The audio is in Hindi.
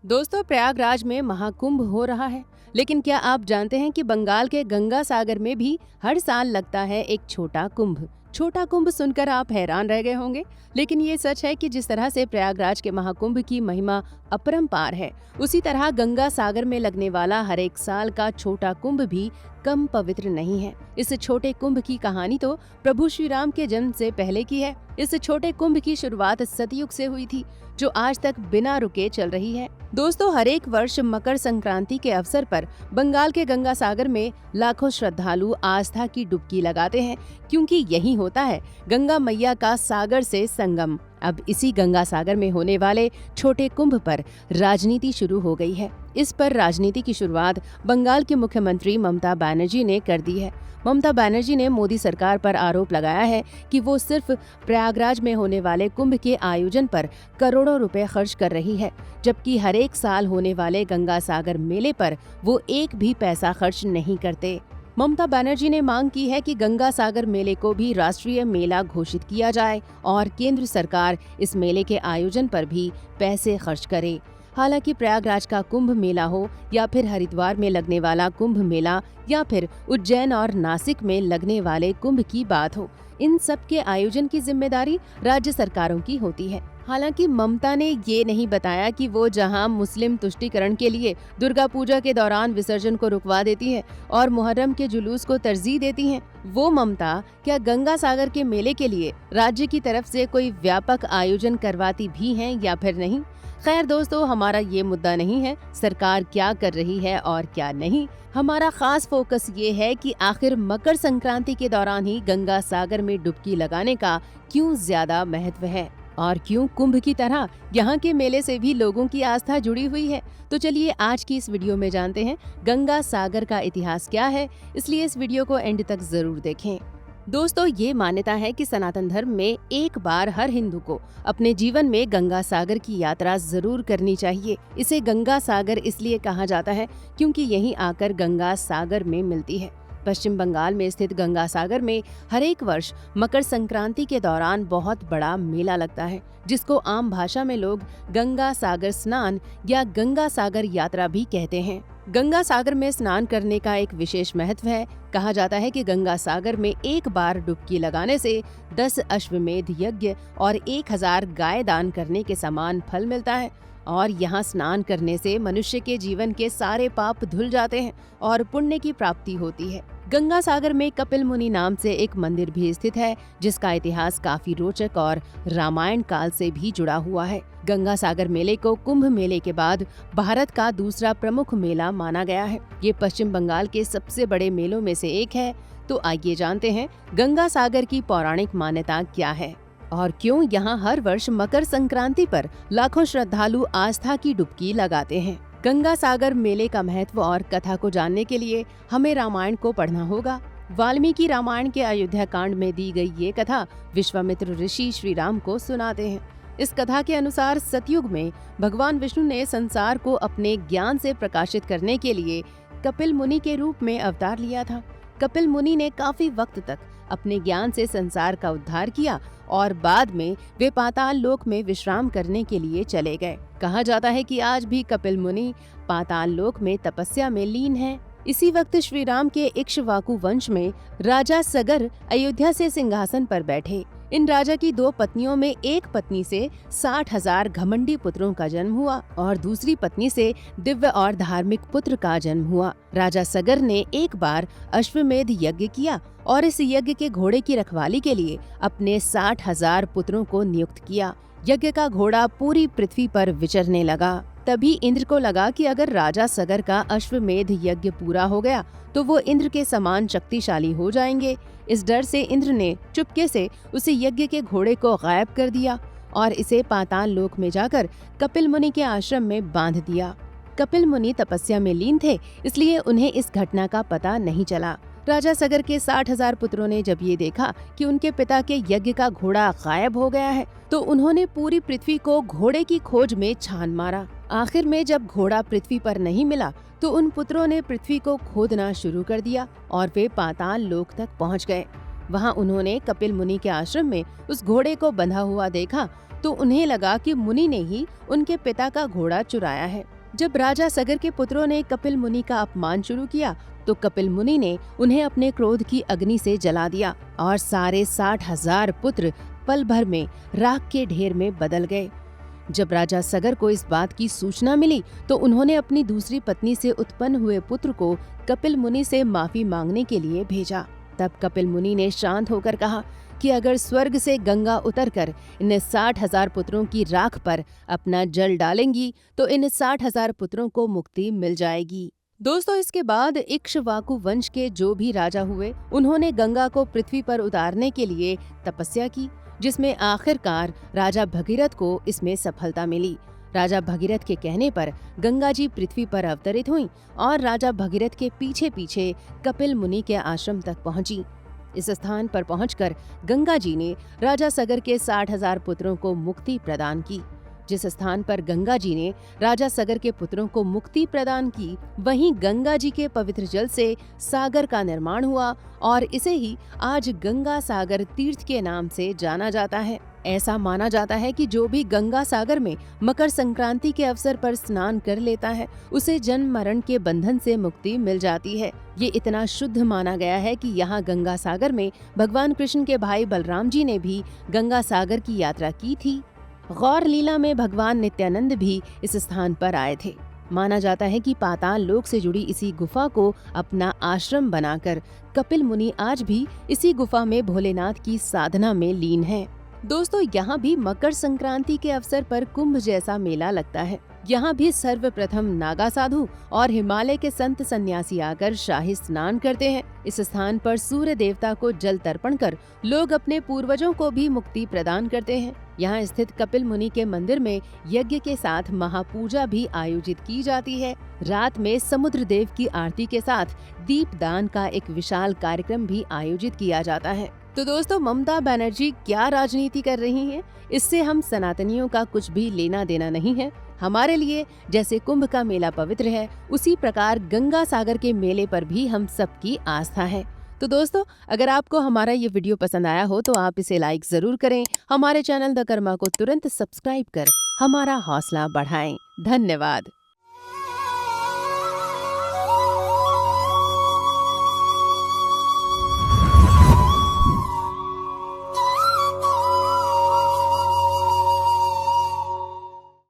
दोस्तों, प्रयागराज में महाकुंभ हो रहा है। लेकिन क्या आप जानते हैं कि बंगाल के गंगा सागर में भी हर साल लगता है एक छोटा कुंभ। छोटा कुंभ सुनकर आप हैरान रह गए होंगे, लेकिन ये सच है कि जिस तरह से प्रयागराज के महाकुंभ की महिमा अपरंपार है, उसी तरह गंगा सागर में लगने वाला हर एक साल का छोटा कुंभ भी कम पवित्र नहीं है। इस छोटे कुंभ की कहानी तो प्रभु श्री राम के जन्म से पहले की है। इस छोटे कुंभ की शुरुआत सतयुग से हुई थी, जो आज तक बिना रुके चल रही है। दोस्तों, हर एक वर्ष मकर संक्रांति के अवसर पर बंगाल के गंगा सागर में लाखों श्रद्धालु आस्था की डुबकी लगाते हैं, क्योंकि यही होता है गंगा मैया का सागर से संगम। अब इसी गंगा सागर में होने वाले छोटे कुंभ पर राजनीति शुरू हो गई है। इस पर राजनीति की शुरुआत बंगाल की मुख्यमंत्री ममता बनर्जी ने कर दी है। ममता बनर्जी ने मोदी सरकार पर आरोप लगाया है कि वो सिर्फ प्रयागराज में होने वाले कुंभ के आयोजन पर करोड़ों रुपए खर्च कर रही है, जबकि हर एक साल होने वाले गंगा सागर मेले पर वो एक भी पैसा खर्च नहीं करते। ममता बनर्जी ने मांग की है कि गंगा सागर मेले को भी राष्ट्रीय मेला घोषित किया जाए और केंद्र सरकार इस मेले के आयोजन पर भी पैसे खर्च करे। हालांकि प्रयागराज का कुंभ मेला हो या फिर हरिद्वार में लगने वाला कुंभ मेला या फिर उज्जैन और नासिक में लगने वाले कुंभ की बात हो, इन सब के आयोजन की जिम्मेदारी राज्य सरकारों की होती है। हालांकि ममता ने ये नहीं बताया कि वो जहां मुस्लिम तुष्टीकरण के लिए दुर्गा पूजा के दौरान विसर्जन को रुकवा देती है और मुहर्रम के जुलूस को तरजीह देती हैं, वो ममता क्या गंगा सागर के मेले के लिए राज्य की तरफ से कोई व्यापक आयोजन करवाती भी हैं या फिर नहीं। खैर दोस्तों, हमारा ये मुद्दा नहीं है सरकार क्या कर रही है और क्या नहीं। हमारा खास फोकस ये है कि आखिर मकर संक्रांति के दौरान ही गंगा सागर में डुबकी लगाने का क्यों ज्यादा महत्व है और क्यों कुंभ की तरह यहाँ के मेले से भी लोगों की आस्था जुड़ी हुई है। तो चलिए आज की इस वीडियो में जानते हैं गंगा सागर का इतिहास क्या है, इसलिए इस वीडियो को एंड तक जरूर देखें। दोस्तों, ये मान्यता है कि सनातन धर्म में एक बार हर हिंदू को अपने जीवन में गंगा सागर की यात्रा जरूर करनी चाहिए। इसे गंगा सागर इसलिए कहा जाता है क्योंकि यहीं आकर गंगा सागर में मिलती है। पश्चिम बंगाल में स्थित गंगा सागर में हर एक वर्ष मकर संक्रांति के दौरान बहुत बड़ा मेला लगता है, जिसको आम भाषा में लोग गंगा सागर स्नान या गंगा सागर यात्रा भी कहते हैं। गंगा सागर में स्नान करने का एक विशेष महत्व है। कहा जाता है कि गंगा सागर में एक बार डुबकी लगाने से 10 अश्वमेध यज्ञ और 1000 गाय दान करने के समान फल मिलता है और यहाँ स्नान करने से मनुष्य के जीवन के सारे पाप धुल जाते हैं और पुण्य की प्राप्ति होती है। गंगा सागर में कपिल मुनि नाम से एक मंदिर भी स्थित है, जिसका इतिहास काफी रोचक और रामायण काल से भी जुड़ा हुआ है। गंगा सागर मेले को कुंभ मेले के बाद भारत का दूसरा प्रमुख मेला माना गया है। ये पश्चिम बंगाल के सबसे बड़े मेलों में से एक है। तो आइए जानते हैं गंगा सागर की पौराणिक मान्यता क्या है और क्यों यहाँ हर वर्ष मकर संक्रांति पर लाखों श्रद्धालु आस्था की डुबकी लगाते हैं। गंगा सागर मेले का महत्व और कथा को जानने के लिए हमें रामायण को पढ़ना होगा। वाल्मीकि रामायण के अयोध्या कांड में दी गई ये कथा विश्वामित्र ऋषि श्री राम को सुनाते हैं। इस कथा के अनुसार सतयुग में भगवान विष्णु ने संसार को अपने ज्ञान से प्रकाशित करने के लिए कपिल मुनि के रूप में अवतार लिया था। कपिल मुनि ने काफी वक्त तक अपने ज्ञान से संसार का उद्धार किया और बाद में वे पाताल लोक में विश्राम करने के लिए चले गए। कहा जाता है कि आज भी कपिल मुनि पाताल लोक में तपस्या में लीन हैं। इसी वक्त श्री राम के इक्ष्वाकु वंश में राजा सगर अयोध्या से सिंहासन पर बैठे। इन राजा की 2 पत्नियों में एक पत्नी से 60,000 घमंडी पुत्रों का जन्म हुआ और दूसरी पत्नी से दिव्य और धार्मिक पुत्र का जन्म हुआ। राजा सगर ने एक बार अश्वमेध यज्ञ किया और इस यज्ञ के घोड़े की रखवाली के लिए अपने 60,000 पुत्रों को नियुक्त किया। यज्ञ का घोड़ा पूरी पृथ्वी पर विचरने लगा। तभी इंद्र को लगा कि अगर राजा सगर का अश्वमेध यज्ञ पूरा हो गया तो वो इंद्र के समान शक्तिशाली हो जाएंगे। इस डर से इंद्र ने चुपके से उसे यज्ञ के घोड़े को गायब कर दिया और इसे पाताल लोक में जाकर कपिल मुनि के आश्रम में बांध दिया। कपिल मुनि तपस्या में लीन थे, इसलिए उन्हें इस घटना का पता नहीं चला। राजा सगर के 60,000 पुत्रों ने जब ये देखा कि उनके पिता के यज्ञ का घोड़ा गायब हो गया है, तो उन्होंने पूरी पृथ्वी को घोड़े की खोज में छान मारा। आखिर में जब घोड़ा पृथ्वी पर नहीं मिला तो उन पुत्रों ने पृथ्वी को खोदना शुरू कर दिया और वे पाताल लोक तक पहुंच गए। वहाँ उन्होंने कपिल मुनि के आश्रम में उस घोड़े को बंधा हुआ देखा तो उन्हें लगा कि मुनि ने ही उनके पिता का घोड़ा चुराया है। जब राजा सगर के पुत्रों ने कपिल मुनि का अपमान शुरू किया तो कपिल मुनि ने उन्हें अपने क्रोध की अग्नि से जला दिया और सारे 60,000 पुत्र पल भर में राख के ढेर में बदल गए। जब राजा सगर को इस बात की सूचना मिली तो उन्होंने अपनी दूसरी पत्नी से उत्पन्न हुए पुत्र को कपिल मुनि से माफी मांगने के लिए भेजा। तब कपिल मुनि ने शांत होकर कहा कि अगर स्वर्ग से गंगा उतरकर इन 60,000 पुत्रों की राख पर अपना जल डालेंगी तो इन 60,000 पुत्रों को मुक्ति मिल जाएगी। दोस्तों, इसके बाद इक्ष्वाकु वंश के जो भी राजा हुए उन्होंने गंगा को पृथ्वी पर उतारने के लिए तपस्या की, जिसमें आखिरकार राजा भगीरथ को इसमें सफलता मिली। राजा भगीरथ के कहने पर गंगा जी पृथ्वी पर अवतरित हुईं और राजा भगीरथ के पीछे पीछे कपिल मुनि के आश्रम तक पहुंची। इस स्थान पर पहुंचकर गंगा जी ने राजा सगर के 60,000 पुत्रों को मुक्ति प्रदान की। जिस स्थान पर गंगा जी ने राजा सगर के पुत्रों को मुक्ति प्रदान की, वहीं गंगा जी के पवित्र जल से सागर का निर्माण हुआ और इसे ही आज गंगा सागर तीर्थ के नाम से जाना जाता है। ऐसा माना जाता है कि जो भी गंगा सागर में मकर संक्रांति के अवसर पर स्नान कर लेता है उसे जन्म मरण के बंधन से मुक्ति मिल जाती है। ये इतना शुद्ध माना गया है कि यहाँ गंगा सागर में भगवान कृष्ण के भाई बलराम जी ने भी गंगा सागर की यात्रा की थी। गौर लीला में भगवान नित्यानंद भी इस स्थान पर आए थे। माना जाता है कि पाताल लोक से जुड़ी इसी गुफा को अपना आश्रम बनाकर कपिल मुनि आज भी इसी गुफा में भोलेनाथ की साधना में लीन है। दोस्तों, यहाँ भी मकर संक्रांति के अवसर पर कुंभ जैसा मेला लगता है। यहाँ भी सर्वप्रथम नागा साधु और हिमालय के संत सन्यासी आकर शाही स्नान करते हैं। इस स्थान पर सूर्य देवता को जल तर्पण कर लोग अपने पूर्वजों को भी मुक्ति प्रदान करते हैं। यहाँ स्थित कपिल मुनि के मंदिर में यज्ञ के साथ महापूजा भी आयोजित की जाती है। रात में समुद्र देव की आरती के साथ दीपदान का एक विशाल कार्यक्रम भी आयोजित किया जाता है। तो दोस्तों, ममता बनर्जी क्या राजनीति कर रही हैं, इससे हम सनातनियों का कुछ भी लेना देना नहीं है। हमारे लिए जैसे कुंभ का मेला पवित्र है, उसी प्रकार गंगा सागर के मेले पर भी हम सबकी आस्था है। तो दोस्तों, अगर आपको हमारा ये वीडियो पसंद आया हो तो आप इसे लाइक जरूर करें। हमारे चैनल द कर्मा को तुरंत सब्सक्राइब कर हमारा हौसला बढ़ाएं। धन्यवाद।